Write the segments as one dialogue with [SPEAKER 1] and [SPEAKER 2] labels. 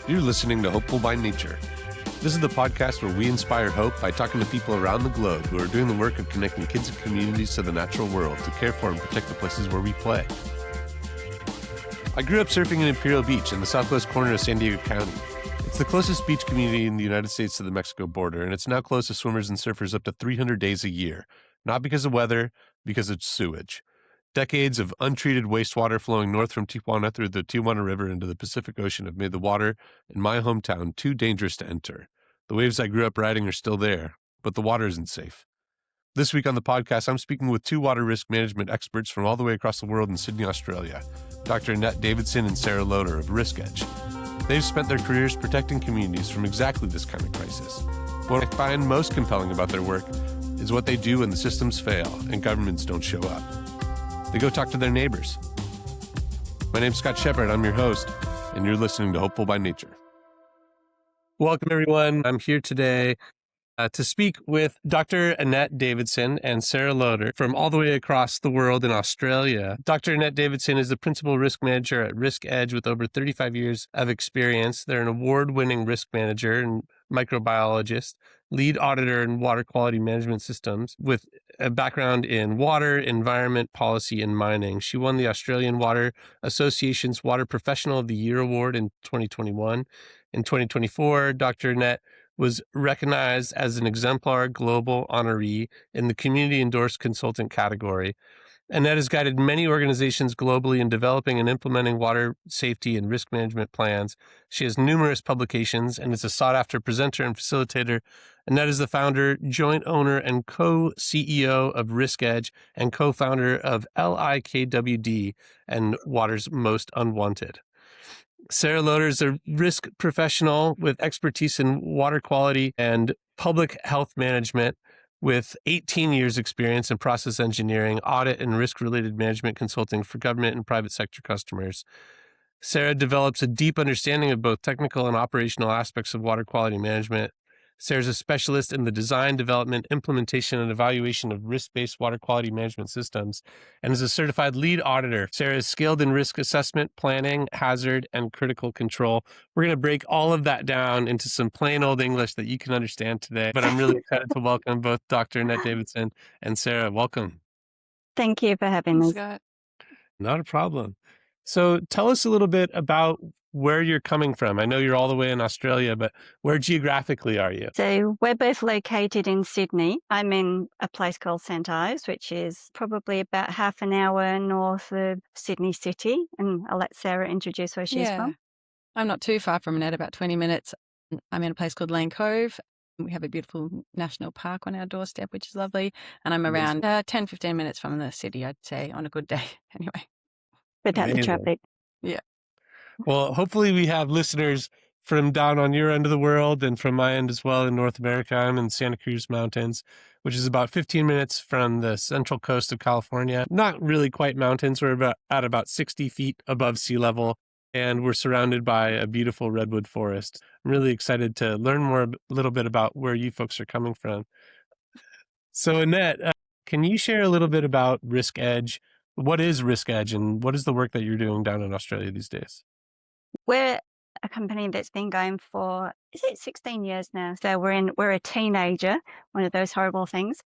[SPEAKER 1] You're listening to Hopeful by Nature. This is the podcast where we inspire hope by talking to people around the globe who are doing the work of connecting kids and communities to the natural world to care for and protect the places where we play. I grew up surfing in Imperial Beach in the southwest corner of San Diego County. It's the closest beach community in the United States to the Mexico border, and it's now closed to swimmers and surfers up to 300 days a year, not because of weather, because of sewage. Decades of untreated wastewater flowing north from Tijuana through the Tijuana River into the Pacific Ocean have made the water in my hometown too dangerous to enter. The waves I grew up riding are still there, but the water isn't safe. This week on the podcast, I'm speaking with two water risk management experts from all the way across the world in Sydney, Australia, Dr. Annette Davidson and Sarah Loader of Risk Edge. They've spent their careers protecting communities from exactly this kind of crisis. What I find most compelling about their work is what they do when the systems fail and governments don't show up. They go talk to their neighbors. My name's Scott Shepard. I'm your host, and you're listening to Hopeful by Nature. Welcome, everyone. I'm here today to speak with Dr. Annette Davidson and Sarah Loader from all the way across the world in Australia. Dr. Annette Davidson is the principal risk manager at Risk Edge with over 35 years of experience. They're an award-winning risk manager and microbiologist, lead auditor in water quality management systems with a background in water, environment, policy, and mining. She won the Australian Water Association's Water Professional of the Year Award in 2021. In 2024, Dr. Annette was recognized as an Exemplar Global Honoree in the Community Endorsed Consultant category. Annette has guided many organizations globally in developing and implementing water safety and risk management plans. She has numerous publications and is a sought-after presenter and facilitator. Annette is the founder, joint owner, and co-CEO of Risk Edge and co-founder of LIKWD and Water's Most Unwanted. Sarah Loader is a risk professional with expertise in water quality and public health management with 18 years experience in process engineering, audit, and risk-related management consulting for government and private sector customers. Sarah develops a deep understanding of both technical and operational aspects of water quality management. Sarah's a specialist in the design, development, implementation, and evaluation of risk-based water quality management systems and is a certified lead auditor. Sarah is skilled in risk assessment, planning, hazard, and critical control. We're going to break all of that down into some plain old English that you can understand today, but I'm really excited to welcome both Dr. Annette Davidson and Sarah. Welcome.
[SPEAKER 2] Thank you for having
[SPEAKER 3] Thanks,
[SPEAKER 2] us.
[SPEAKER 3] Scott.
[SPEAKER 1] Not a problem. So tell us a little bit about where you're coming from. I know you're all the way in Australia, but where geographically are you?
[SPEAKER 2] So we're both located in Sydney. I'm in a place called St Ives, which is probably about half an hour north of Sydney City. And I'll let Sarah introduce where she's from.
[SPEAKER 3] I'm not too far from Annette, about 20 minutes. I'm in a place called Lane Cove. We have a beautiful national park on our doorstep, which is lovely. And I'm around 10, 15 minutes from the city, I'd say, on a good day. Anyway.
[SPEAKER 2] Without the
[SPEAKER 1] Amazing.
[SPEAKER 2] traffic.
[SPEAKER 3] Yeah.
[SPEAKER 1] Well, hopefully we have listeners from down on your end of the world and from my end as well in North America. I'm in Santa Cruz Mountains, which is about 15 minutes from the central coast of California. Not really quite mountains. We're at about 60 feet above sea level, and we're surrounded by a beautiful redwood forest. I'm really excited to learn a little bit about where you folks are coming from. So Annette, can you share a little bit about Risk Edge? What is Risk Edge and what is the work that you're doing down in Australia these days?
[SPEAKER 2] We're a company that's been going for, 16 years now? So we're a teenager, one of those horrible things.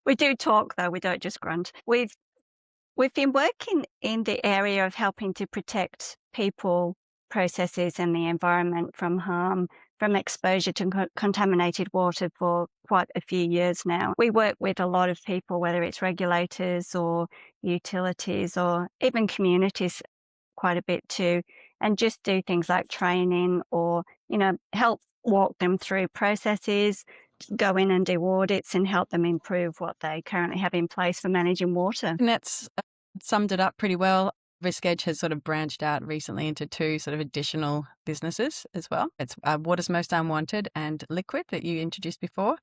[SPEAKER 2] We do talk though, we don't just grunt. We've been working in the area of helping to protect people, processes, and the environment from harm from exposure to contaminated water for quite a few years now. We work with a lot of people, whether it's regulators or utilities or even communities quite a bit too, and just do things like training or, help walk them through processes, go in and do audits and help them improve what they currently have in place for managing water.
[SPEAKER 3] And that's summed it up pretty well. Risk Edge has sort of branched out recently into two sort of additional businesses as well. It's Water's Most Unwanted and Liquid that you introduced before.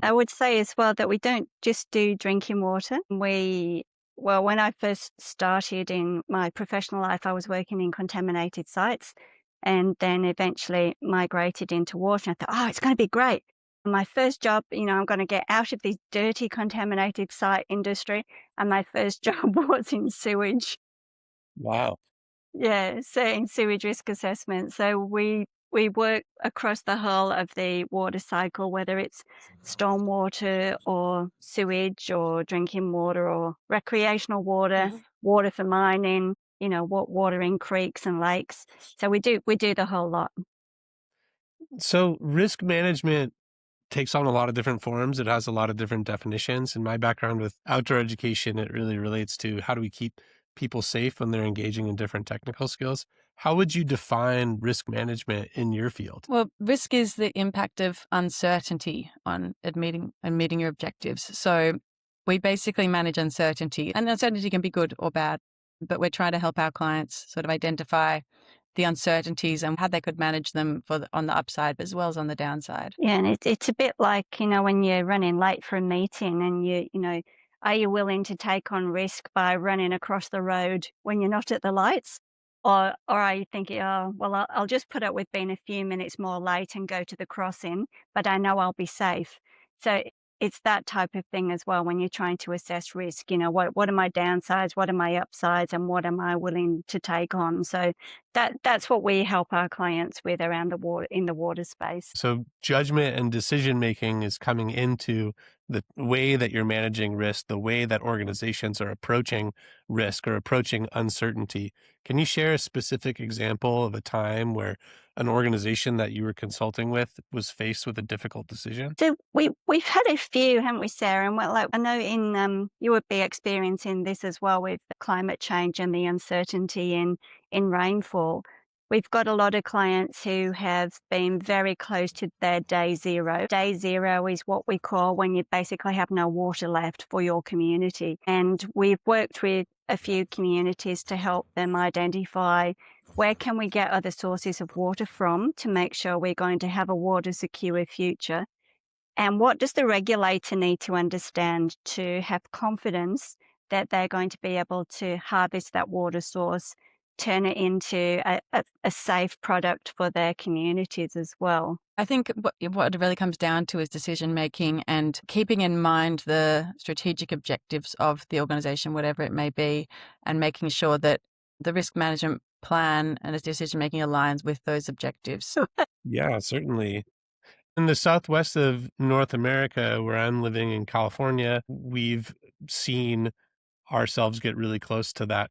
[SPEAKER 2] I would say as well that we don't just do drinking water. When I first started in my professional life, I was working in contaminated sites and then eventually migrated into water. And I thought, it's going to be great. My first job, I'm going to get out of this dirty, contaminated site industry. And my first job was in sewage.
[SPEAKER 1] Wow.
[SPEAKER 2] Yeah, so in sewage risk assessment, so we work across the whole of the water cycle, whether it's stormwater or sewage or drinking water or recreational water, water for mining, water in creeks and lakes. So we do the whole lot.
[SPEAKER 1] So risk management takes on a lot of different forms. It has a lot of different definitions. In my background with outdoor education, it really relates to how do we keep people safe when they're engaging in different technical skills. How would you define risk management in your field?
[SPEAKER 3] Well, risk is the impact of uncertainty on meeting your objectives. So we basically manage uncertainty, and uncertainty can be good or bad, but we're trying to help our clients sort of identify the uncertainties and how they could manage them on the upside as well as on the downside.
[SPEAKER 2] Yeah, and it's a bit like, when you're running late for a meeting and are you willing to take on risk by running across the road when you're not at the lights? Or are you thinking, oh, well, I'll just put up with being a few minutes more late and go to the crossing, but I know I'll be safe. So it's that type of thing as well when you're trying to assess risk. What are my downsides, what are my upsides, and what am I willing to take on? So that's what we help our clients with around the water in the water space.
[SPEAKER 1] So judgment and decision making is coming into the way that you're managing risk, the way that organizations are approaching risk or approaching uncertainty. Can you share a specific example of a time where an organization that you were consulting with was faced with a difficult decision?
[SPEAKER 2] So we've had a few, haven't we, Sarah? And well, like, I know you would be experiencing this as well with the climate change and the uncertainty in rainfall. We've got a lot of clients who have been very close to their day zero. Day zero is what we call when you basically have no water left for your community. And we've worked with a few communities to help them identify where can we get other sources of water from to make sure we're going to have a water secure future. And what does the regulator need to understand to have confidence that they're going to be able to harvest that water source, turn it into a safe product for their communities as well?
[SPEAKER 3] I think what it really comes down to is decision making and keeping in mind the strategic objectives of the organization, whatever it may be, and making sure that the risk management plan and the decision making aligns with those objectives.
[SPEAKER 1] Yeah, certainly. In the southwest of North America, where I'm living in California, we've seen ourselves get really close to that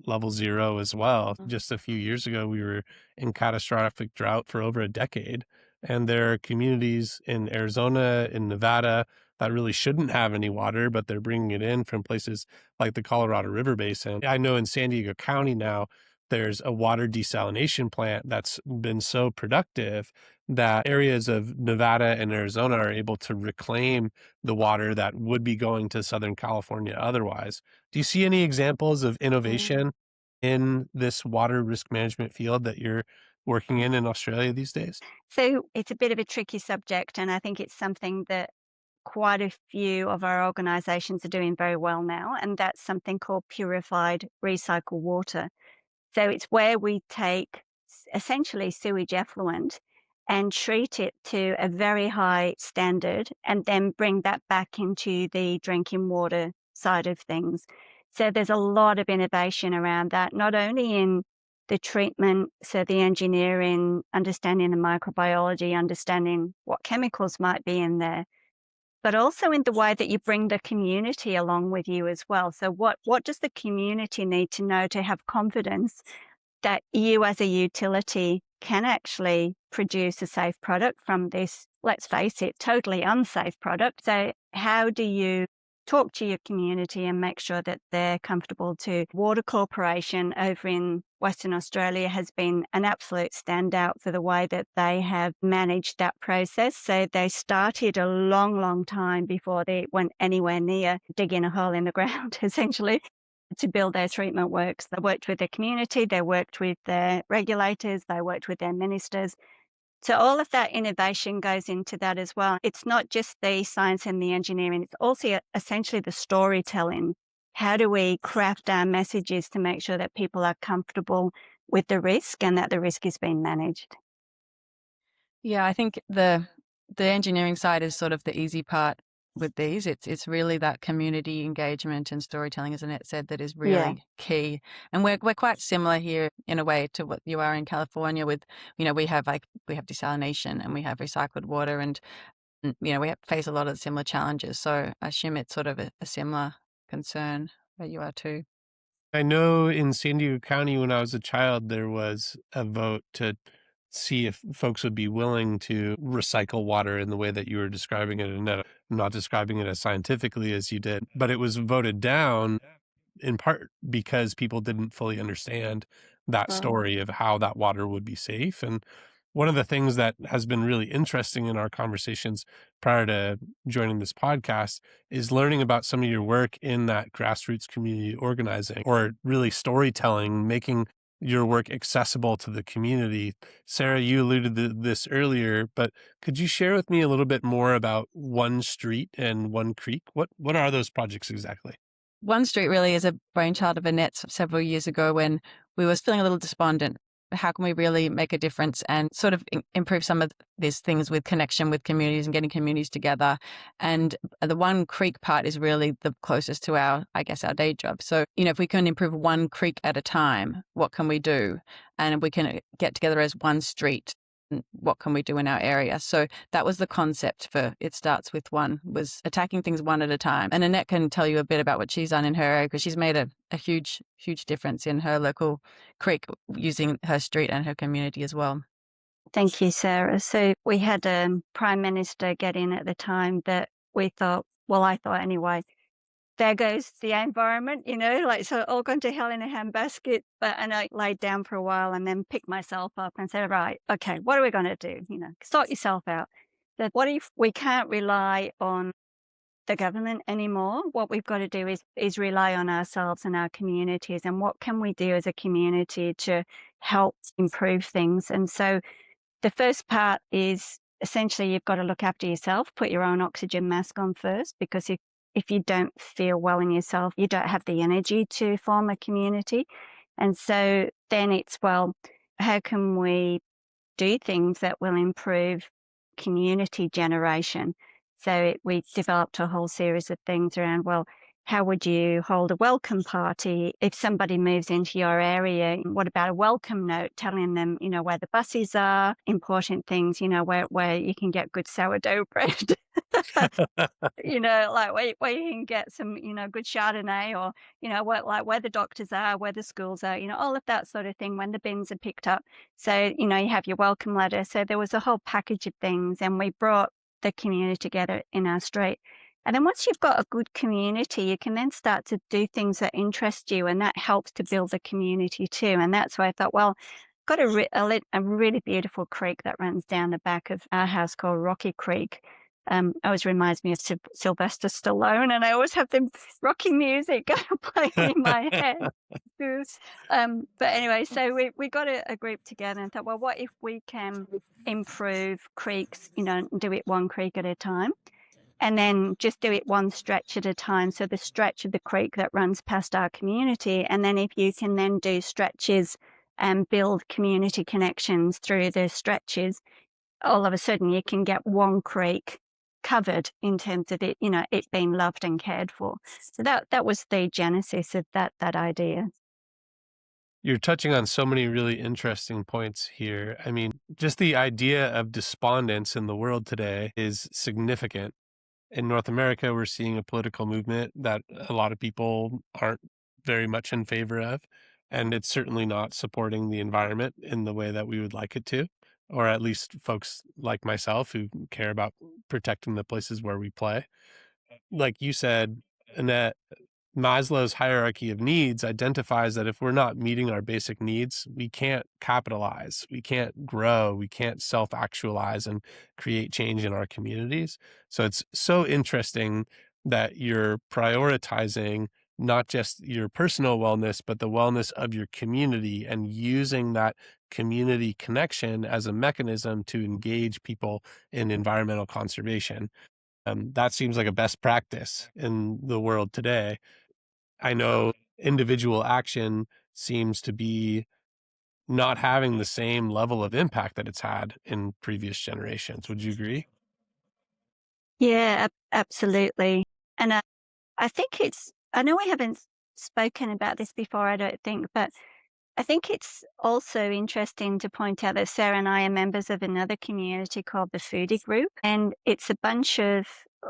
[SPEAKER 1] level zero as well. Just a few years ago, we were in catastrophic drought for over a decade. And there are communities in Arizona, in Nevada, that really shouldn't have any water, but they're bringing it in from places like the Colorado River Basin. I know in San Diego County now, there's a water desalination plant that's been so productive that areas of Nevada and Arizona are able to reclaim the water that would be going to Southern California otherwise. Do you see any examples of innovation in this water risk management field that you're working in Australia these days?
[SPEAKER 2] So it's a bit of a tricky subject, and I think it's something that quite a few of our organisations are doing very well now, and that's something called purified recycled water. So it's where we take essentially sewage effluent and treat it to a very high standard and then bring that back into the drinking water side of things. So there's a lot of innovation around that, not only in the treatment, so the engineering, understanding the microbiology, understanding what chemicals might be in there, but also in the way that you bring the community along with you as well. So what does the community need to know to have confidence that you as a utility can actually produce a safe product from this, let's face it, totally unsafe product? So how do you talk to your community and make sure that they're comfortable too? Water Corporation over in Western Australia has been an absolute standout for the way that they have managed that process. So they started a long, long time before they went anywhere near digging a hole in the ground, essentially, to build their treatment works. They worked with their community, they worked with their regulators, they worked with their ministers. So all of that innovation goes into that as well. It's not just the science and the engineering, it's also essentially the storytelling. How do we craft our messages to make sure that people are comfortable with the risk and that the risk is being managed?
[SPEAKER 3] Yeah, I think the engineering side is sort of the easy part. with these. It's really that community engagement and storytelling, as Annette said, that is
[SPEAKER 2] Yeah.
[SPEAKER 3] really key. And we're quite similar here in a way to what you are in California with, we have desalination and we have recycled water and we face a lot of similar challenges. So I assume it's sort of a similar concern where you are too.
[SPEAKER 1] I know in San Diego County, when I was a child, there was a vote to see if folks would be willing to recycle water in the way that you were describing it, and not describing it as scientifically as you did. But it was voted down in part because people didn't fully understand that story of how that water would be safe. And one of the things that has been really interesting in our conversations prior to joining this podcast is learning about some of your work in that grassroots community organizing, or really storytelling, making your work accessible to the community. Sarah, you alluded to this earlier, but could you share with me a little bit more about One Street and One Creek? What are those projects exactly?
[SPEAKER 3] One Street really is a brainchild of Annette's several years ago when we was feeling a little despondent. How can we really make a difference and sort of improve some of these things with connection with communities and getting communities together? And the One Creek part is really the closest to our day job. So, if we can improve one creek at a time, what can we do? And if we can get together as one street, what can we do in our area? So that was the concept for It Starts With One, was attacking things one at a time. And Annette can tell you a bit about what she's done in her area, because she's made a huge, huge difference in her local creek using her street and her community as well.
[SPEAKER 2] Thank you, Sarah. So we had a prime minister get in at the time that we thought, well, I thought anyway, there goes the environment, so all gone to hell in a handbasket. And I laid down for a while and then picked myself up and said, right, okay, what are we going to do? Sort yourself out. That what if we can't rely on the government anymore? What we've got to do is rely on ourselves and our communities. And what can we do as a community to help improve things? And so the first part is essentially you've got to look after yourself, put your own oxygen mask on first, because if you don't feel well in yourself, you don't have the energy to form a community. And so then it's, well, how can we do things that will improve community generation? So we developed a whole series of things around, well, how would you hold a welcome party if somebody moves into your area? What about a welcome note telling them, where the buses are, important things, where you can get good sourdough bread, like where you can get some, good Chardonnay, or, where the doctors are, where the schools are, all of that sort of thing when the bins are picked up. So, you have your welcome letter. So there was a whole package of things, and we brought the community together in our street. And then once you've got a good community, you can then start to do things that interest you, and that helps to build the community too. And that's why I thought, well, got a really beautiful creek that runs down the back of our house called Rocky Creek. Always reminds me of Sylvester Stallone, and I always have the Rocky music playing in my head. But anyway, so we got a group together and thought, well, what if we can improve creeks, and do it one creek at a time? And then just do it one stretch at a time. So the stretch of the creek that runs past our community. And then if you can then do stretches and build community connections through the stretches, all of a sudden you can get one creek covered in terms of it, it being loved and cared for. So that was the genesis of that idea.
[SPEAKER 1] You're touching on so many really interesting points here. I mean, just the idea of despondence in the world today is significant. In North America, we're seeing a political movement that a lot of people aren't very much in favor of, and it's certainly not supporting the environment in the way that we would like it to, or at least folks like myself who care about protecting the places where we play. Like you said, Annette, Maslow's hierarchy of needs identifies that if we're not meeting our basic needs, we can't capitalize, we can't grow, we can't self-actualize and create change in our communities. So it's so interesting that you're prioritizing not just your personal wellness, but the wellness of your community, and using that community connection as a mechanism to engage people in environmental conservation. That seems like a best practice in the world today. I know individual action seems to be not having the same level of impact that it's had in previous generations. Would you agree?
[SPEAKER 2] Yeah, absolutely. And I think I know we haven't spoken about this before, I don't think, but I think it's also interesting to point out that Sarah and I are members of another community called the Foodie Group. And it's a bunch of,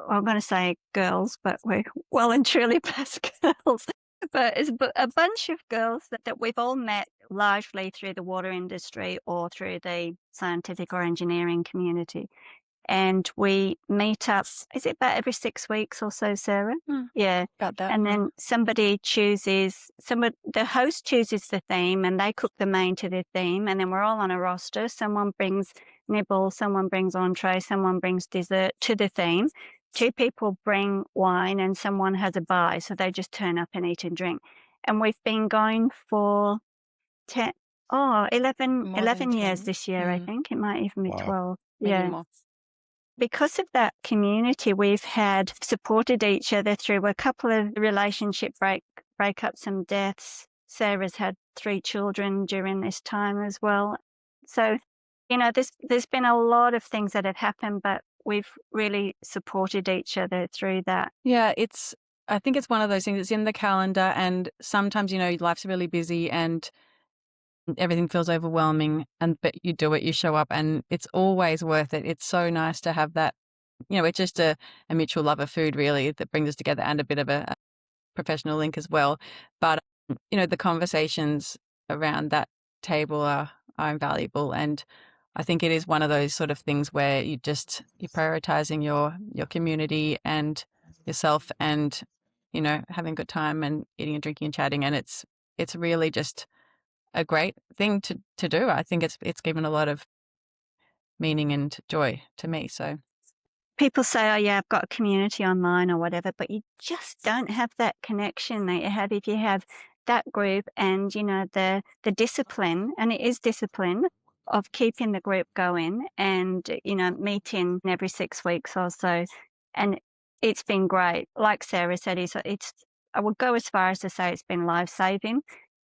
[SPEAKER 2] I'm going to say girls, but we're well and truly past girls. But it's a bunch of girls that we've all met largely through the water industry or through the scientific or engineering community. And we meet up, is it about every 6 weeks or so, Sarah? Yeah.
[SPEAKER 3] About that.
[SPEAKER 2] And then the host chooses the theme and they cook the main to the theme. And then we're all on a roster. Someone brings nibble, someone brings entree, someone brings dessert to the theme. 2 people bring wine and someone has a buy. So they just turn up and eat and drink. And we've been going for 11 years
[SPEAKER 3] 10.
[SPEAKER 2] this year, I think. It might even be
[SPEAKER 1] Wow.
[SPEAKER 2] 12.
[SPEAKER 3] Maybe
[SPEAKER 2] Yeah.
[SPEAKER 3] more.
[SPEAKER 2] Because of that community, we've supported each other through a couple of relationship breakups and deaths. Sarah's had 3 children during this time as well. So, there's been a lot of things that have happened, but we've really supported each other through that.
[SPEAKER 3] Yeah, I think it's one of those things. It's in the calendar, and sometimes, life's really busy and everything feels overwhelming, but you do it, you show up, and it's always worth it. It's so nice to have that. It's just a mutual love of food, really, that brings us together, and a bit of a professional link as well. But the conversations around that table are invaluable, and I think it is one of those sort of things where you're prioritizing your community and yourself, and having a good time and eating and drinking and chatting, and it's really just a great thing to do. I think it's given a lot of meaning and joy to me. So
[SPEAKER 2] People say, oh yeah, I've got a community online or whatever, but you just don't have that connection that you have if you have that group and, the discipline, and it is discipline of keeping the group going and, meeting every 6 weeks or so. And it's been great. Like Sarah said, I would go as far as to say it's been life-saving.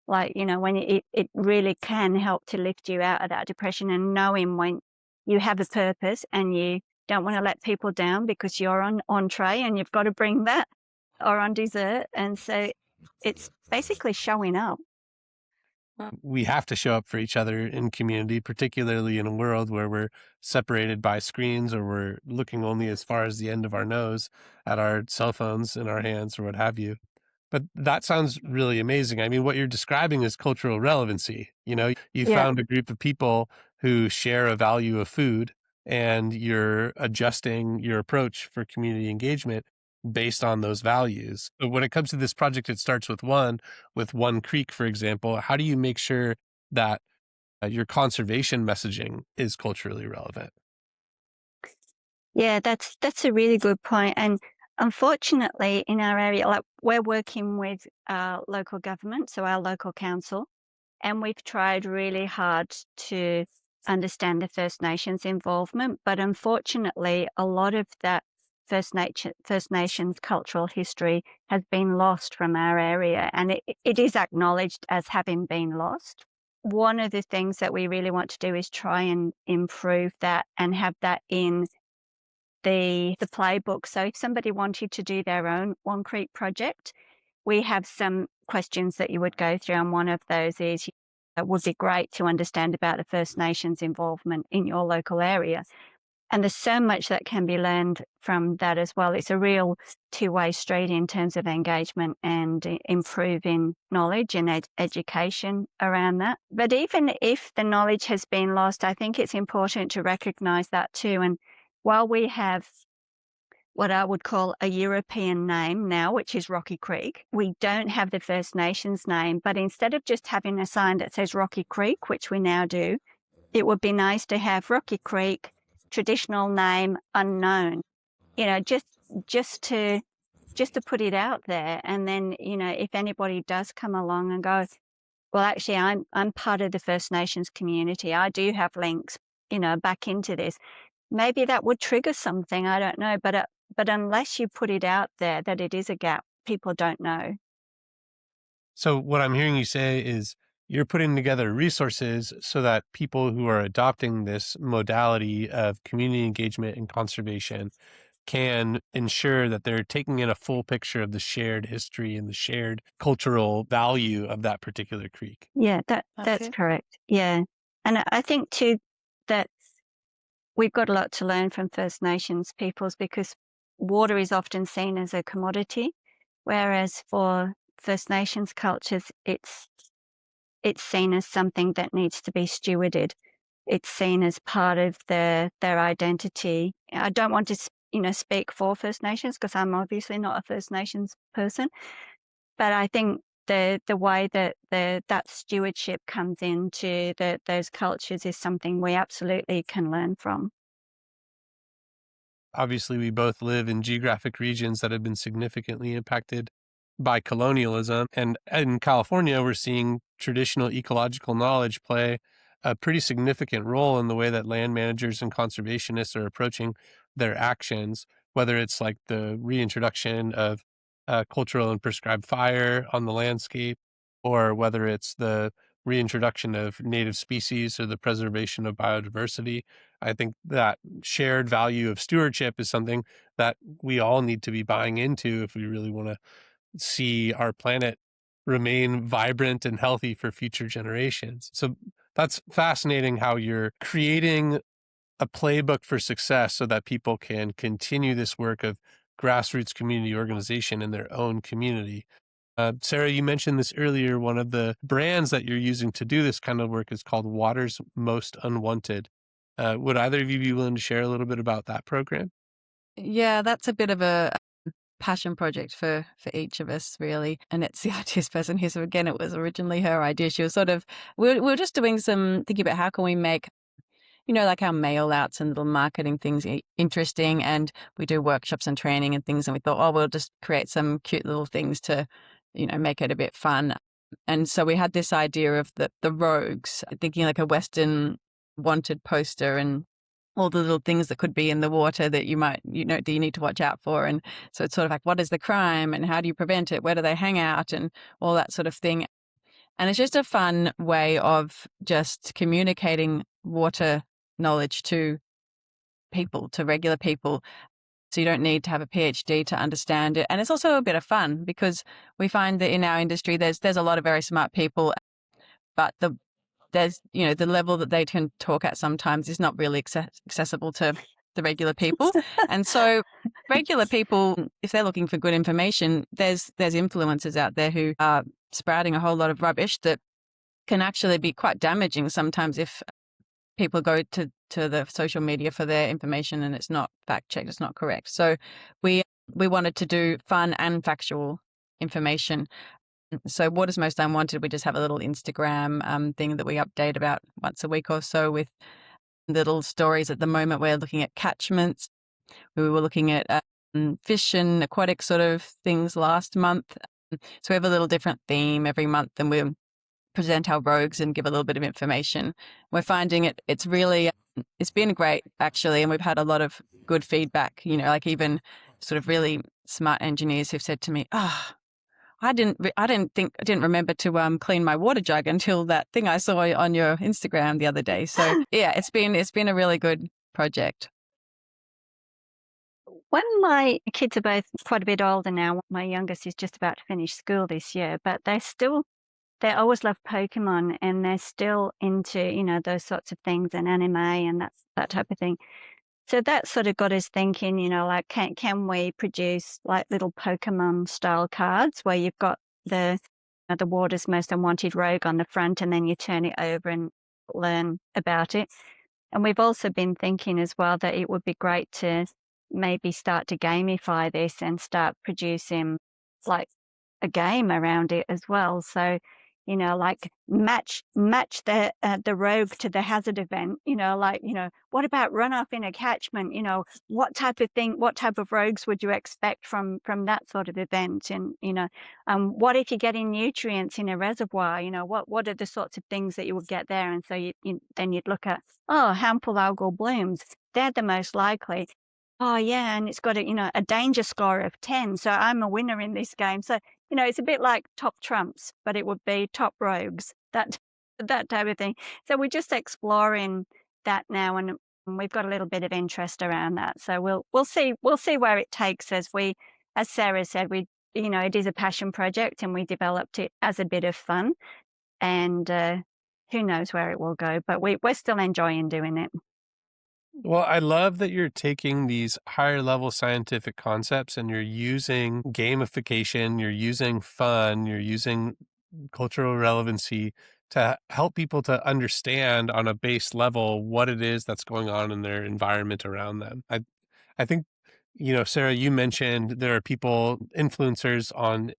[SPEAKER 2] Like, when it really can help to lift you out of that depression, and knowing when you have a purpose and you don't want to let people down because you're on entree and you've got to bring that, or on dessert. And so it's basically showing up.
[SPEAKER 1] We have to show up for each other in community, particularly in a world where we're separated by screens or we're looking only as far as the end of our nose at our cell phones in our hands or what have you. But that sounds really amazing. I mean, what you're describing is cultural relevancy. You
[SPEAKER 2] Yeah.
[SPEAKER 1] found a group of people who share a value of food, and you're adjusting your approach for community engagement based on those values. But when it comes to this project, it starts with One Creek, for example. How do you make sure that your conservation messaging is culturally relevant?
[SPEAKER 2] Yeah, that's a really good point. And unfortunately, in our area, like we're working with local government, so our local council, and we've tried really hard to understand the First Nations involvement. But unfortunately, a lot of that First Nations cultural history has been lost from our area, and it is acknowledged as having been lost. One of the things that we really want to do is try and improve that and have that in the playbook. So if somebody wanted to do their own One Creek project, we have some questions that you would go through, and one of those is it would be great to understand about the First Nations involvement in your local area. And there's so much that can be learned from that as well. It's a real two-way street in terms of engagement and improving knowledge and education around that. But even if the knowledge has been lost, I think it's important to recognise that too. And while we have what I would call a European name now, which is Rocky Creek, we don't have the First Nations name. But instead of just having a sign that says Rocky Creek, which we now do, it would be nice to have Rocky Creek, traditional name unknown, just to put it out there. And then, if anybody does come along and go, well, actually, I'm part of the First Nations community, I do have links, back into this, maybe that would trigger something. I don't know. But unless you put it out there that it is a gap, people don't know.
[SPEAKER 1] So what I'm hearing you say is you're putting together resources so that people who are adopting this modality of community engagement and conservation can ensure that they're taking in a full picture of the shared history and the shared cultural value of that particular creek.
[SPEAKER 2] Yeah, that's correct. Yeah. And I think too that we've got a lot to learn from First Nations peoples, because water is often seen as a commodity, whereas for First Nations cultures, it's seen as something that needs to be stewarded. It's seen as part of their identity. I don't want to speak for First Nations, because I'm obviously not a First Nations person, but I think the way that that stewardship comes into those cultures is something we absolutely can learn from.
[SPEAKER 1] Obviously, we both live in geographic regions that have been significantly impacted by colonialism. And in California, we're seeing traditional ecological knowledge play a pretty significant role in the way that land managers and conservationists are approaching their actions, whether it's like the reintroduction of cultural and prescribed fire on the landscape, or whether it's the reintroduction of native species or the preservation of biodiversity. I think that shared value of stewardship is something that we all need to be buying into if we really want to see our planet remain vibrant and healthy for future generations. So that's fascinating how you're creating a playbook for success so that people can continue this work of grassroots community organization in their own community. Sarah, you mentioned this earlier. One of the brands that you're using to do this kind of work is called Water's Most Unwanted. Would either of you be willing to share a little bit about that program?
[SPEAKER 3] Yeah, that's a bit of a passion project for each of us, really. Annette's the ideas person here. So again, it was originally her idea. She was sort of, we were just doing thinking about how can we make, like our mail outs and little marketing things interesting. And we do workshops and training and things. And we thought, oh, we'll just create some cute little things to, make it a bit fun. And so we had this idea of the rogues, thinking like a Western wanted poster and all the little things that could be in the water that you might, do you need to watch out for? And so it's sort of like, what is the crime and how do you prevent it? Where do they hang out? And all that sort of thing. And it's just a fun way of just communicating water knowledge to people, to regular people. So you don't need to have a PhD to understand it. And it's also a bit of fun because we find that in our industry, there's a lot of very smart people, but there's, the level that they can talk at sometimes is not really accessible to the regular people. And so regular people, if they're looking for good information, there's influencers out there who are sprouting a whole lot of rubbish that can actually be quite damaging sometimes if people go to the social media for their information and it's not fact checked, it's not correct. So we wanted to do fun and factual information. So what is Most Unwanted? We just have a little Instagram thing that we update about once a week or so with little stories. At the moment, we're looking at catchments. We were looking at fish and aquatic sort of things last month. So we have a little different theme every month, and we present our rogues and give a little bit of information. We're finding it's really, it's been great actually. And we've had a lot of good feedback, like even sort of really smart engineers who've said to me, I didn't remember to clean my water jug until that thing I saw on your Instagram the other day. So yeah, it's been a really good project.
[SPEAKER 2] When my kids are both quite a bit older now, my youngest is just about to finish school this year, but they always love Pokemon and they're still into, those sorts of things and anime and that type of thing. So that sort of got us thinking, like, can we produce like little Pokemon style cards where you've got the Water's Most Unwanted rogue on the front and then you turn it over and learn about it. And we've also been thinking as well that it would be great to maybe start to gamify this and start producing like a game around it as well. So, like match the rogue to the hazard event, what about runoff in a catchment? What type of rogues would you expect from that sort of event? And, what if you're getting nutrients in a reservoir? What are the sorts of things that you would get there? And so then you'd look at, harmful algal blooms. They're the most likely. Oh yeah, and it's got a danger score of 10, so I'm a winner in this game. So, it's a bit like top trumps, but it would be top rogues, that type of thing. So we're just exploring that now, and And we've got a little bit of interest around that. So we'll see where it takes us. As Sarah said, it is a passion project and we developed it as a bit of fun. And who knows where it will go, but we're still enjoying doing it.
[SPEAKER 1] Well, I love that you're taking these higher level scientific concepts and you're using gamification, you're using fun, you're using cultural relevancy to help people to understand on a base level what it is that's going on in their environment around them. I think, Sarah, you mentioned there are people, influencers on,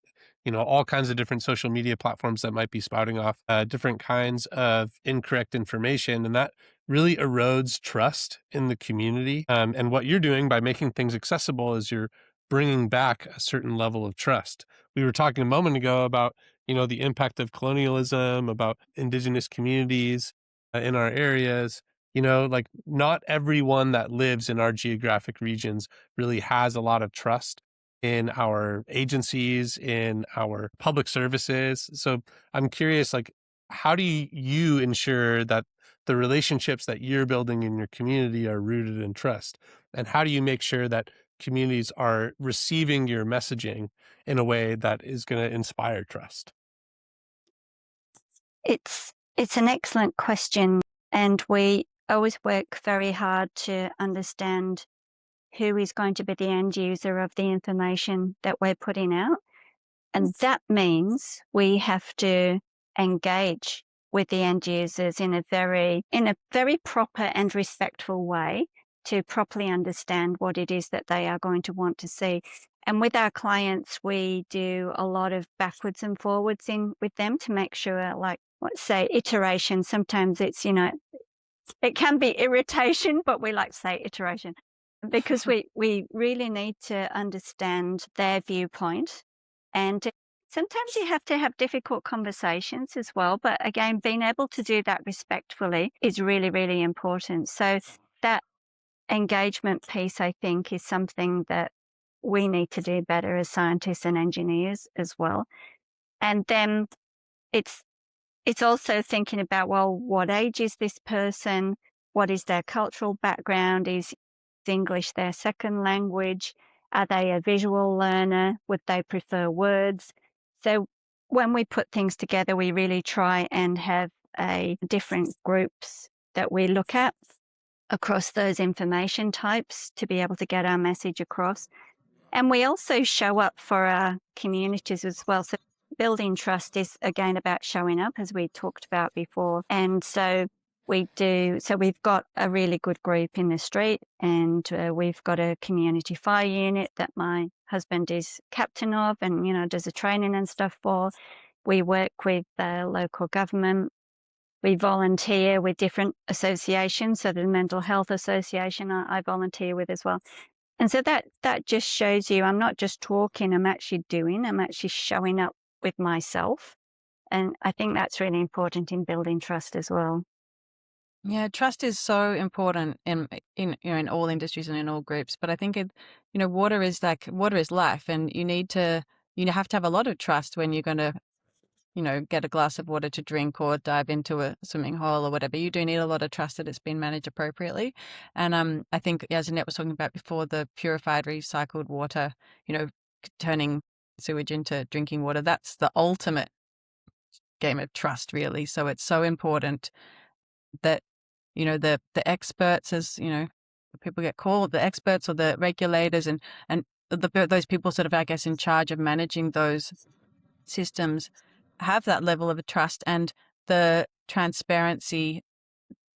[SPEAKER 1] all kinds of different social media platforms that might be spouting off different kinds of incorrect information. And that really erodes trust in the community. And what you're doing by making things accessible is you're bringing back a certain level of trust. We were talking a moment ago about, the impact of colonialism, about indigenous communities in our areas. Like not everyone that lives in our geographic regions really has a lot of trust in our agencies, in our public services. So I'm curious, like, how do you ensure that the relationships that you're building in your community are rooted in trust? And how do you make sure that communities are receiving your messaging in a way that is going to inspire trust?
[SPEAKER 2] It's an excellent question, and we always work very hard to understand who is going to be the end user of the information that we're putting out. And that means we have to engage with the end users in a very proper and respectful way to properly understand what it is that they are going to want to see. And with our clients, we do a lot of backwards and forwards with them to make sure, like, let's say iteration. Sometimes it's, it can be irritation, but we like to say iteration because we really need to understand their viewpoint. And sometimes you have to have difficult conversations as well. But again, being able to do that respectfully is really, really important. So that engagement piece, I think, is something that we need to do better as scientists and engineers as well. And then it's also thinking about, well, what age is this person? What is their cultural background? Is English their second language? Are they a visual learner? Would they prefer words? So when we put things together, we really try and have different groups that we look at across those information types to be able to get our message across. And we also show up for our communities as well. So building trust is, again, about showing up, as we talked about before. And so we've got a really good group in the street, and we've got a community fire unit that my husband is captain of and, does the training and stuff for. We work with the local government. We volunteer with different associations. So the Mental Health Association I volunteer with as well. And so that just shows you I'm not just talking, I'm actually doing, I'm actually showing up with myself. And I think that's really important in building trust as well.
[SPEAKER 3] Yeah, trust is so important in all industries and in all groups. But I think water is life, and you have to have a lot of trust when you're going to get a glass of water to drink or dive into a swimming hole or whatever. You do need a lot of trust that it's been managed appropriately. And I think, as Annette was talking about before, the purified, recycled water, turning sewage into drinking water, that's the ultimate game of trust, really. So it's so important that, the experts, as, people get called, the experts or the regulators and those people sort of, I guess, in charge of managing those systems have that level of trust, and the transparency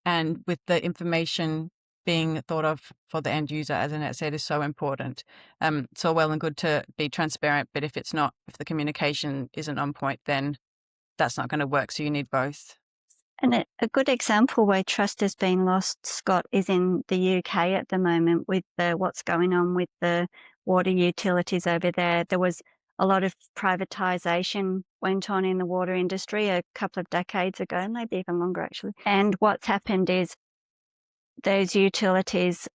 [SPEAKER 3] and with the information being thought of for the end user, as Annette said, is so important. It's all well and good to be transparent, but if the communication isn't on point, then that's not going to work. So you need both.
[SPEAKER 2] And a good example where trust has been lost, Scott, is in the UK at the moment with what's going on with the water utilities over there. There was a lot of privatization went on in the water industry a couple of decades ago, maybe even longer actually. And what's happened is those utilities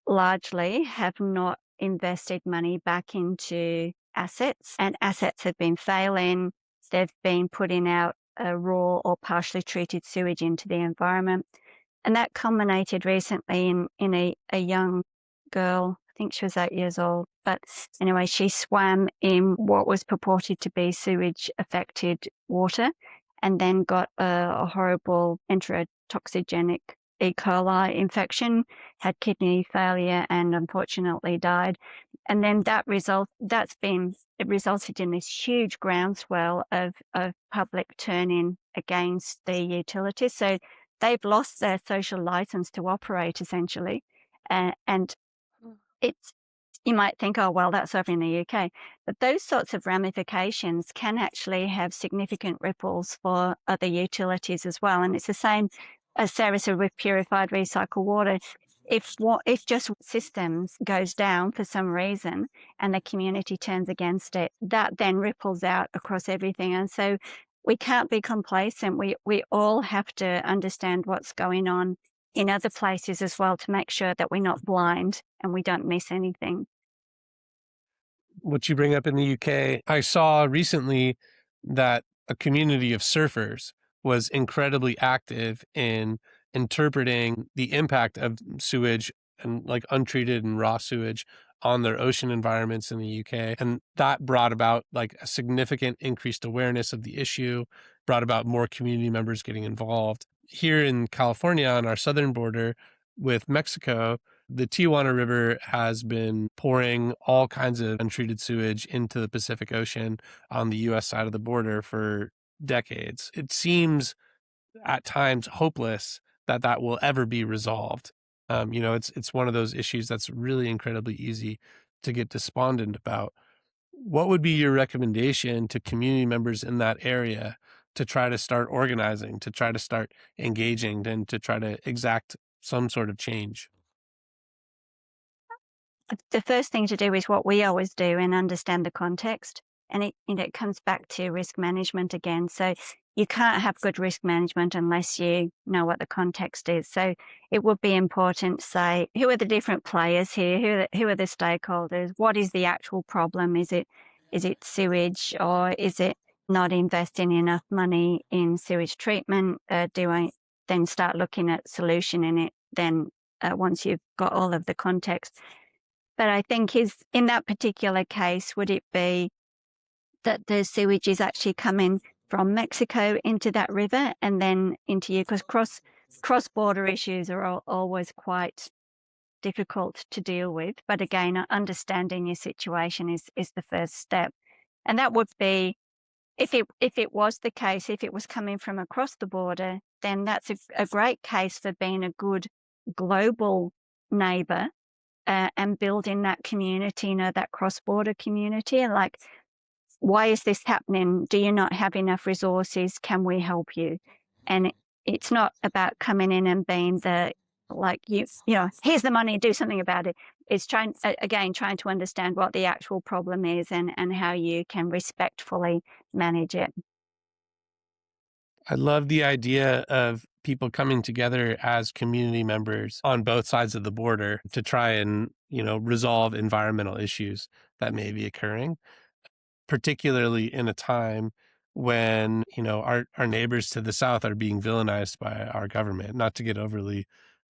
[SPEAKER 2] largely have not invested money back into assets, and assets have been failing. They've been putting out raw or partially treated sewage into the environment. And that culminated recently in a young girl, I think she was 8 years old. But anyway, she swam in what was purported to be sewage-affected water and then got a horrible enterotoxigenic E. coli infection, had kidney failure, and unfortunately died. And then it resulted in this huge groundswell of public turn-in against the utilities. So they've lost their social license to operate, essentially. And it's, you might think, oh, well, that's over in the UK. But those sorts of ramifications can actually have significant ripples for other utilities as well. And it's the same, as Sarah said, with purified recycled water. If just systems goes down for some reason and the community turns against it, that then ripples out across everything. And so we can't be complacent. We all have to understand what's going on in other places as well to make sure that we're not blind and we don't miss anything.
[SPEAKER 1] What you bring up in the UK, I saw recently that a community of surfers was incredibly active in interpreting the impact of sewage and like untreated and raw sewage on their ocean environments in the UK. And that brought about like a significant increased awareness of the issue, brought about more community members getting involved. Here in California on our southern border with Mexico, the Tijuana River has been pouring all kinds of untreated sewage into the Pacific Ocean on the U.S. side of the border for decades. It seems at times hopeless that will ever be resolved. It's one of those issues that's really incredibly easy to get despondent about. What would be your recommendation to community members in that area to try to start organizing, to try to start engaging, and to try to exact some sort of change?
[SPEAKER 2] The first thing to do is what we always do and understand the context. And it comes back to risk management again. So you can't have good risk management unless you know what the context is. So it would be important to say, who are the different players here? Who are the stakeholders? What is the actual problem? Is it sewage, or is it not investing enough money in sewage treatment? Do I then start looking at solution in it then once you've got all of the context? But I think in that particular case, would it be that the sewage is actually coming from Mexico into that river and then into you? Because cross-border issues are always quite difficult to deal with. But again, understanding your situation is the first step. And that would be, if it was the case, if it was coming from across the border, then that's a great case for being a good global neighbor. And building that community, that cross-border community. And like, why is this happening? Do you not have enough resources? Can we help you? And it's not about coming in and being here's the money, do something about it. It's trying to understand what the actual problem is and how you can respectfully manage it.
[SPEAKER 1] I love the idea of people coming together as community members on both sides of the border to try and, resolve environmental issues that may be occurring, particularly in a time when, our neighbors to the south are being villainized by our government, not to get overly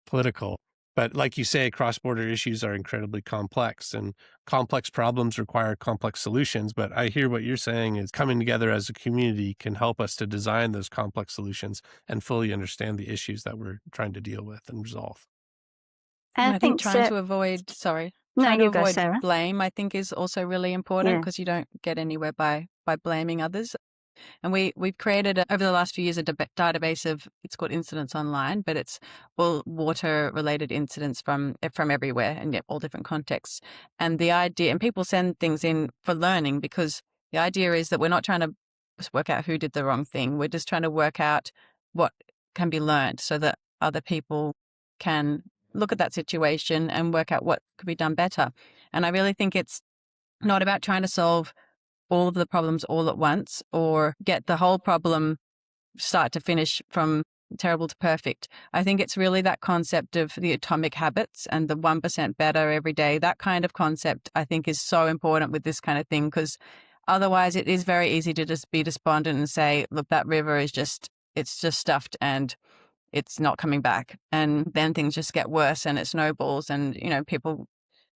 [SPEAKER 1] political. But like you say, cross-border issues are incredibly complex, and complex problems require complex solutions. But I hear what you're saying is coming together as a community can help us to design those complex solutions and fully understand the issues that we're trying to deal with and resolve.
[SPEAKER 3] And I think trying to avoid blame, I think, is also really important, because you don't get anywhere by blaming others. And we've created over the last few years a database of, it's called Incidents Online, but it's all water related incidents from everywhere and all different contexts. And the idea, and people send things in for learning, because the idea is that we're not trying to work out who did the wrong thing. We're just trying to work out what can be learned so that other people can look at that situation and work out what could be done better. And I really think it's not about trying to solve all of the problems all at once or get the whole problem start to finish from terrible to perfect. I think it's really that concept of the atomic habits and the 1% better every day. That kind of concept, I think, is so important with this kind of thing, because otherwise it is very easy to just be despondent and say, look, that river is it's just stuffed and it's not coming back. And then things just get worse and it snowballs and, people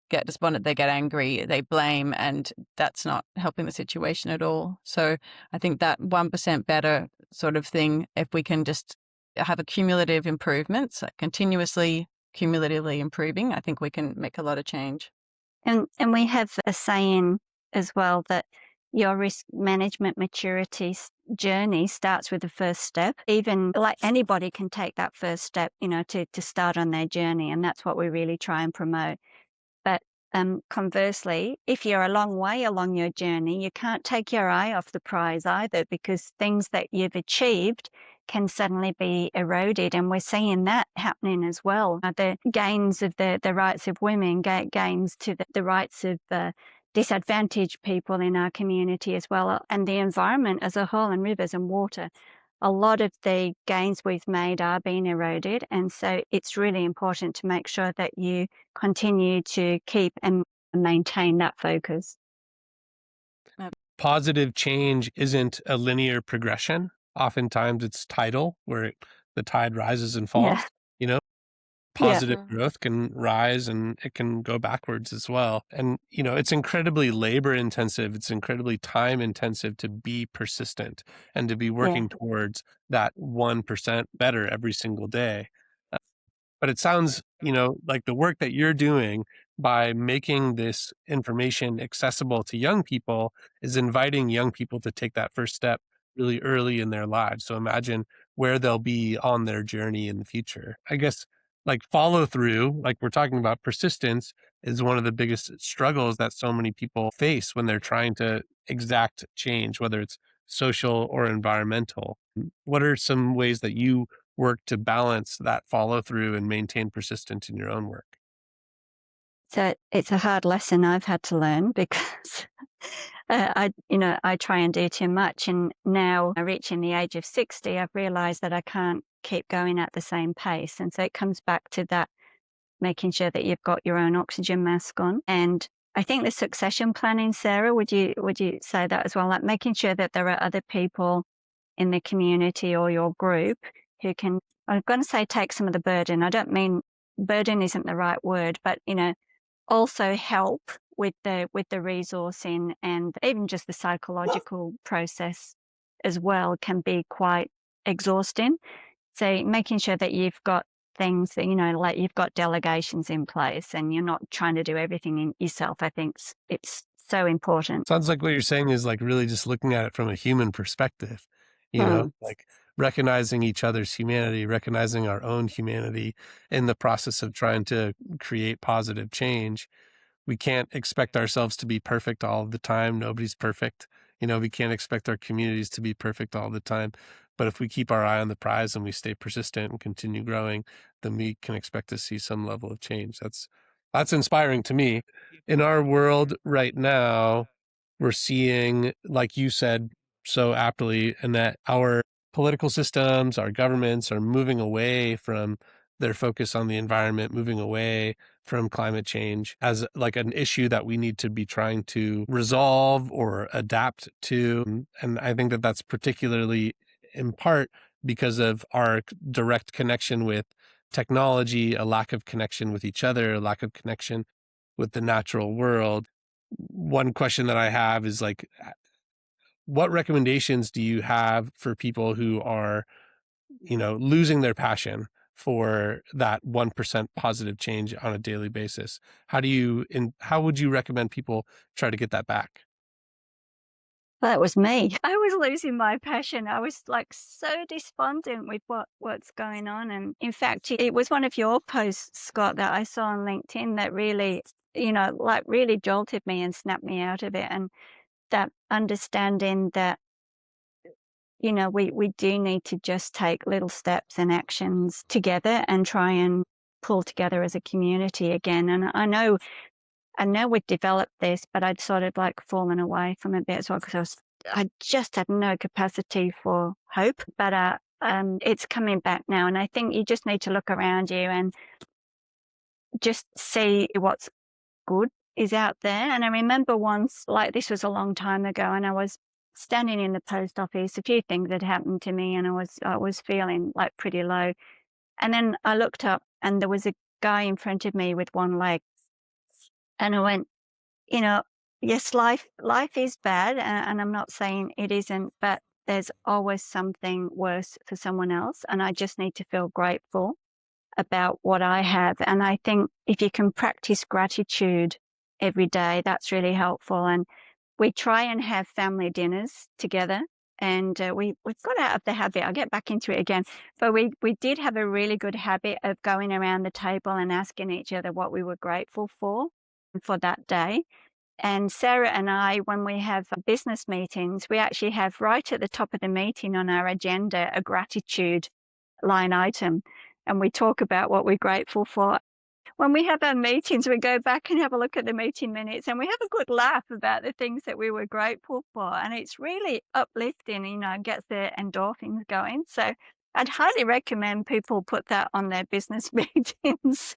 [SPEAKER 3] get despondent, they get angry, they blame, and that's not helping the situation at all. So I think that 1% better sort of thing, if we can just have a cumulative improvements, continuously, cumulatively improving, I think we can make a lot of change.
[SPEAKER 2] And we have a saying as well that your risk management maturity journey starts with the first step. Even like anybody can take that first step, to start on their journey. And that's what we really try and promote. But conversely, if you're a long way along your journey, you can't take your eye off the prize either, because things that you've achieved can suddenly be eroded. And we're seeing that happening as well. The gains of the rights of women, gains to the rights of disadvantaged people in our community as well, and the environment as a whole, and rivers and water. A lot of the gains we've made are being eroded. And so it's really important to make sure that you continue to keep and maintain that focus.
[SPEAKER 1] Positive change isn't a linear progression. Oftentimes it's tidal, where the tide rises and falls. Positive growth can rise and it can go backwards as well. And, it's incredibly labor intensive. It's incredibly time intensive to be persistent and to be working towards that 1% better every single day. But it sounds, like the work that you're doing by making this information accessible to young people is inviting young people to take that first step really early in their lives. So imagine where they'll be on their journey in the future. I guess like follow through, like we're talking about, persistence is one of the biggest struggles that so many people face when they're trying to exact change, whether it's social or environmental. What are some ways that you work to balance that follow through and maintain persistence in your own work?
[SPEAKER 2] So it's a hard lesson I've had to learn, because I try and do too much. And now, reaching the age of 60, I've realized that I can't keep going at the same pace. And so it comes back to that, making sure that you've got your own oxygen mask on. And I think the succession planning, Sarah, would you say that as well? Like making sure that there are other people in the community or your group who can, I'm going to say, take some of the burden. I don't mean burden isn't the right word, but, also help with the resourcing, and even just the psychological process as well can be quite exhausting. So making sure that you've got things that, like you've got delegations in place and you're not trying to do everything in yourself, I think it's so important.
[SPEAKER 1] Sounds like what you're saying is like really just looking at it from a human perspective, like recognizing each other's humanity, recognizing our own humanity in the process of trying to create positive change. We can't expect ourselves to be perfect all the time. Nobody's perfect. We can't expect our communities to be perfect all the time. But if we keep our eye on the prize and we stay persistent and continue growing, then we can expect to see some level of change. That's inspiring to me. In our world right now, we're seeing, like you said so aptly, and that our political systems, our governments are moving away from their focus on the environment, moving away from climate change as like an issue that we need to be trying to resolve or adapt to. And I think that that's particularly in part because of our direct connection with technology, a lack of connection with each other, a lack of connection with the natural world. One question that I have is like, what recommendations do you have for people who are, losing their passion for that 1% positive change on a daily basis? How would you recommend people try to get that back?
[SPEAKER 2] That was me. I was losing my passion. I was like so despondent with what's going on. And in fact, it was one of your posts, Scott, that I saw on LinkedIn that really, like really jolted me and snapped me out of it. And that understanding that, we do need to just take little steps and actions together and try and pull together as a community again. And I know we'd developed this, but I'd sort of like fallen away from it a bit as well, because I just had no capacity for hope. But it's coming back now. And I think you just need to look around you and just see what's good is out there. And I remember once, like this was a long time ago, and I was standing in the post office. A few things had happened to me, and I was feeling like pretty low. And then I looked up and there was a guy in front of me with one leg. And I went, you know, yes, life is bad, and I'm not saying it isn't, but there's always something worse for someone else, and I just need to feel grateful about what I have. And I think if you can practice gratitude every day, that's really helpful. And we try and have family dinners together. And we've got out of the habit. I'll get back into it again. But we did have a really good habit of going around the table and asking each other what we were grateful for that day. And Sarah and I, when we have business meetings, we actually have right at the top of the meeting on our agenda a gratitude line item. And we talk about what we're grateful for. When we have our meetings, we go back and have a look at the meeting minutes and we have a good laugh about the things that we were grateful for. And it's really uplifting, gets the endorphins going. So I'd highly recommend people put that on their business meetings.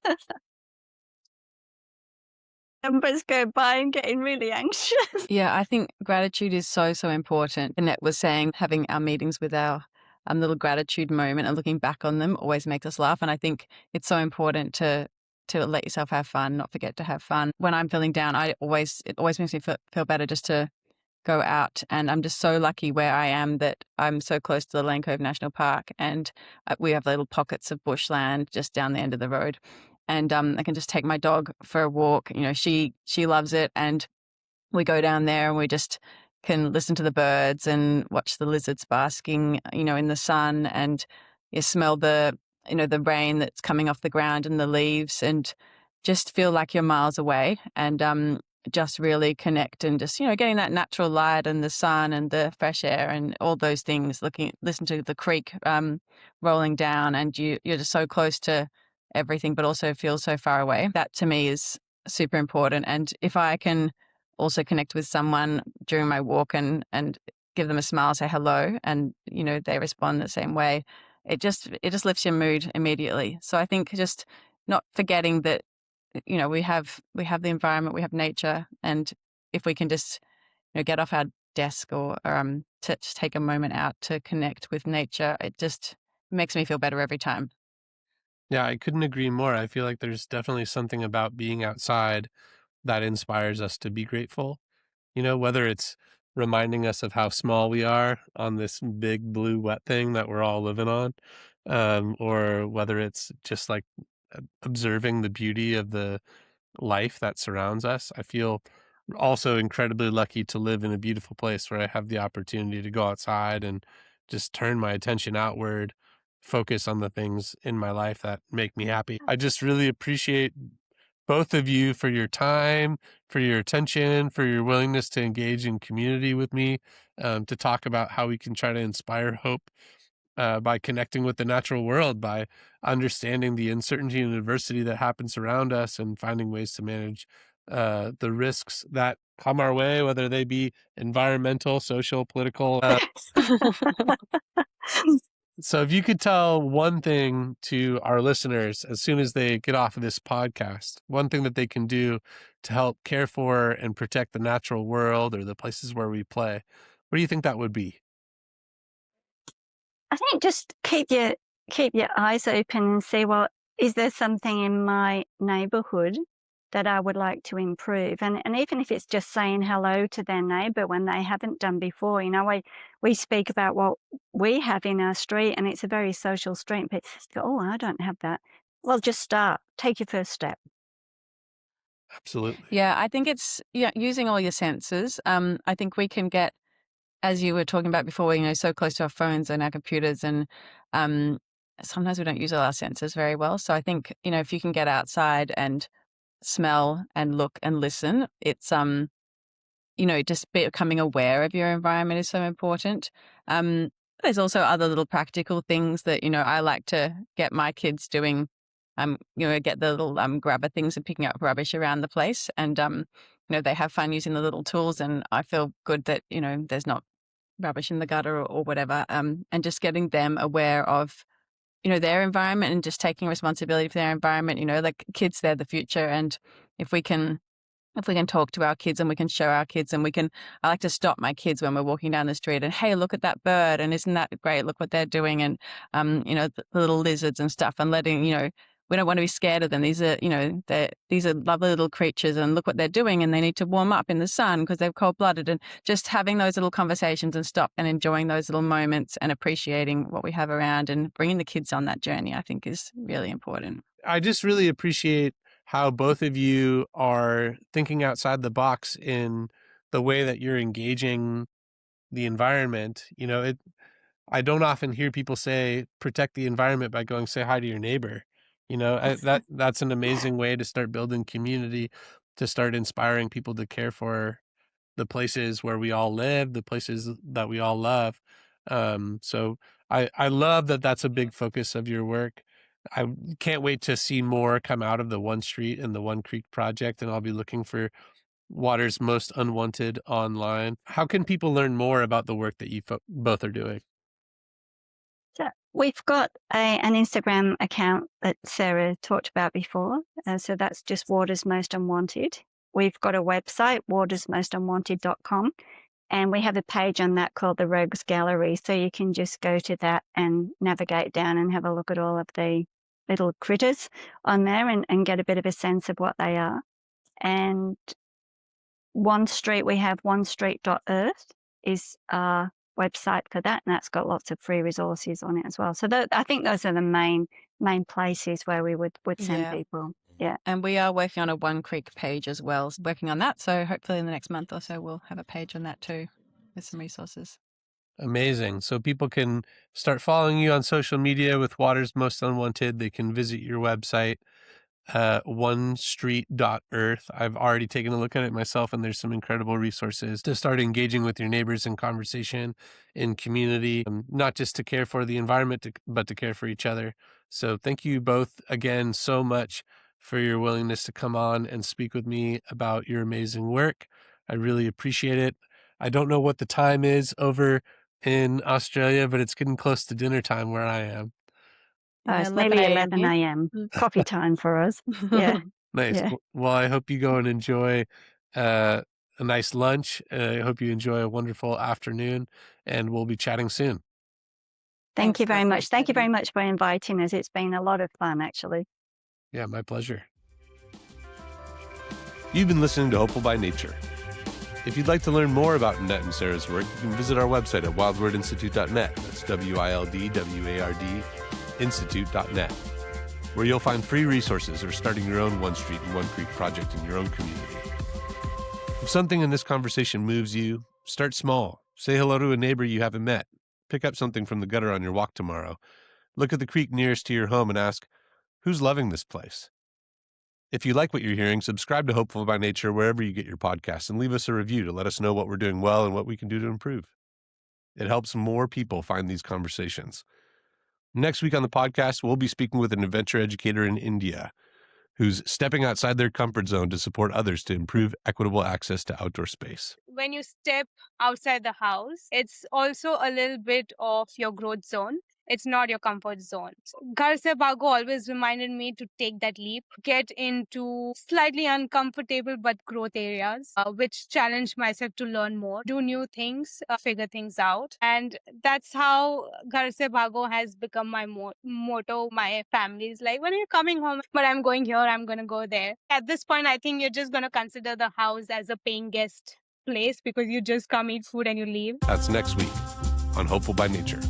[SPEAKER 2] Numbers go by and getting really anxious.
[SPEAKER 3] Yeah, I think gratitude is so, so important. Annette was saying having our meetings with our little gratitude moment and looking back on them always makes us laugh. And I think it's so important to let yourself have fun, not forget to have fun. When I'm feeling down, it always makes me feel better just to go out. And I'm just so lucky where I am that I'm so close to the Lane Cove National Park, and we have little pockets of bushland just down the end of the road. And I can just take my dog for a walk. She loves it, and we go down there and we just can listen to the birds and watch the lizards basking, in the sun, and you smell the rain that's coming off the ground and the leaves, and just feel like you're miles away, and just really connect and just, getting that natural light and the sun and the fresh air and all those things, listen to the creek rolling down, and you're just so close to everything, but also feel so far away. That to me is super important. And if I can also connect with someone during my walk and give them a smile, say hello, and they respond the same way, it just lifts your mood immediately. So I think just not forgetting that we have the environment, we have nature, and if we can just get off our desk or to just take a moment out to connect with nature, it just makes me feel better every time.
[SPEAKER 1] Yeah, I couldn't agree more. I feel like there's definitely something about being outside that inspires us to be grateful. Whether it's reminding us of how small we are on this big blue wet thing that we're all living on, or whether it's just like observing the beauty of the life that surrounds us. I feel also incredibly lucky to live in a beautiful place where I have the opportunity to go outside and just turn my attention outward, focus on the things in my life that make me happy. I just really appreciate both of you for your time, for your attention, for your willingness to engage in community with me, to talk about how we can try to inspire hope by connecting with the natural world, by understanding the uncertainty and adversity that happens around us, and finding ways to manage the risks that come our way, whether they be environmental, social, political. So if you could tell one thing to our listeners as soon as they get off of this podcast, one thing that they can do to help care for and protect the natural world or the places where we play, what do you think that would be?
[SPEAKER 2] I think just keep your eyes open and see, well, is there something in my neighborhood that I would like to improve? And even if it's just saying hello to their neighbor when they haven't done before, we speak about what we have in our street, and it's a very social street. But go, oh, I don't have that. Well, just start. Take your first step.
[SPEAKER 1] Absolutely.
[SPEAKER 3] Yeah, I think it's using all your senses. I think we can get, as you were talking about before, so close to our phones and our computers, and sometimes we don't use all our senses very well. So I think, if you can get outside and smell and look and listen, it's just becoming aware of your environment is so important. There's also other little practical things that I like to get my kids doing. Get the little grabber things and picking up rubbish around the place, and they have fun using the little tools, and I feel good that there's not rubbish in the gutter or whatever, and just getting them aware of their environment and just taking responsibility for their environment. Like kids, they're the future, and if we can if we can talk to our kids and we can show our kids and I like to stop my kids when we're walking down the street and, hey, look at that bird. And isn't that great? Look what they're doing. And, the little lizards and stuff, and letting, we don't want to be scared of them. These are, these are lovely little creatures, and look what they're doing. And they need to warm up in the sun because they're cold-blooded. And just having those little conversations and stop and enjoying those little moments and appreciating what we have around and bringing the kids on that journey, I think is really important.
[SPEAKER 1] I just really appreciate how both of you are thinking outside the box in the way that you're engaging the environment. I don't often hear people say, protect the environment by going say hi to your neighbor. That's an amazing way to start building community, to start inspiring people to care for the places where we all live, the places that we all love. So I love that that's a big focus of your work. I can't wait to see more come out of the One Street and the One Creek project, and I'll be looking for Water's Most Unwanted online. How can people learn more about the work that you both are doing?
[SPEAKER 2] So we've got an Instagram account that Sarah talked about before. So that's just Water's Most Unwanted. We've got a website, watersmostunwanted.com. And we have a page on that called the Rogues Gallery. So you can just go to that and navigate down and have a look at all of the little critters on there and get a bit of a sense of what they are. And One Street, we have onestreet.earth is our website for that. And that's got lots of free resources on it as well. So I think those are the main places where we would send people. Yeah.
[SPEAKER 3] And we are working on a One Creek page as well, working on that. So hopefully in the next month or so, we'll have a page on that too with some resources.
[SPEAKER 1] Amazing. So people can start following you on social media with Water's Most Unwanted. They can visit your website, onestreet.earth. I've already taken a look at it myself, and there's some incredible resources to start engaging with your neighbors in conversation, in community, not just to care for the environment, but to care for each other. So thank you both again so much for your willingness to come on and speak with me about your amazing work. I really appreciate it. I don't know what the time is over in Australia, but it's getting close to dinner time where I am.
[SPEAKER 2] It's nearly 11 a.m. Coffee time for us. Yeah.
[SPEAKER 1] Nice.
[SPEAKER 2] Yeah.
[SPEAKER 1] Well, I hope you go and enjoy a nice lunch. I hope you enjoy a wonderful afternoon, and we'll be chatting soon.
[SPEAKER 2] Thank you very much. Thank you very much for inviting us. It's been a lot of fun, actually.
[SPEAKER 1] Yeah, my pleasure. You've been listening to Hopeful by Nature. If you'd like to learn more about Annette and Sarah's work, you can visit our website at wildwardinstitute.net. That's WILDWARD institute.net, where you'll find free resources or starting your own One Street and One Creek project in your own community. If something in this conversation moves you, start small. Say hello to a neighbor you haven't met. Pick up something from the gutter on your walk tomorrow. Look at the creek nearest to your home and ask, who's loving this place? If you like what you're hearing, subscribe to Hopeful by Nature wherever you get your podcasts and leave us a review to let us know what we're doing well and what we can do to improve. It helps more people find these conversations. Next week on the podcast, we'll be speaking with an adventure educator in India who's stepping outside their comfort zone to support others to improve equitable access to outdoor space.
[SPEAKER 4] When you step outside the house, it's also a little bit of your growth zone. It's not your comfort zone. Ghar se bhago always reminded me to take that leap, get into slightly uncomfortable but growth areas, which challenge myself to learn more, do new things, figure things out. And that's how Ghar se bhago has become my motto. My family is like, when are you coming home? But I'm going here, I'm going to go there. At this point, I think you're just going to consider the house as a paying guest place because you just come eat food and you leave.
[SPEAKER 1] That's next week on Hopeful by Nature.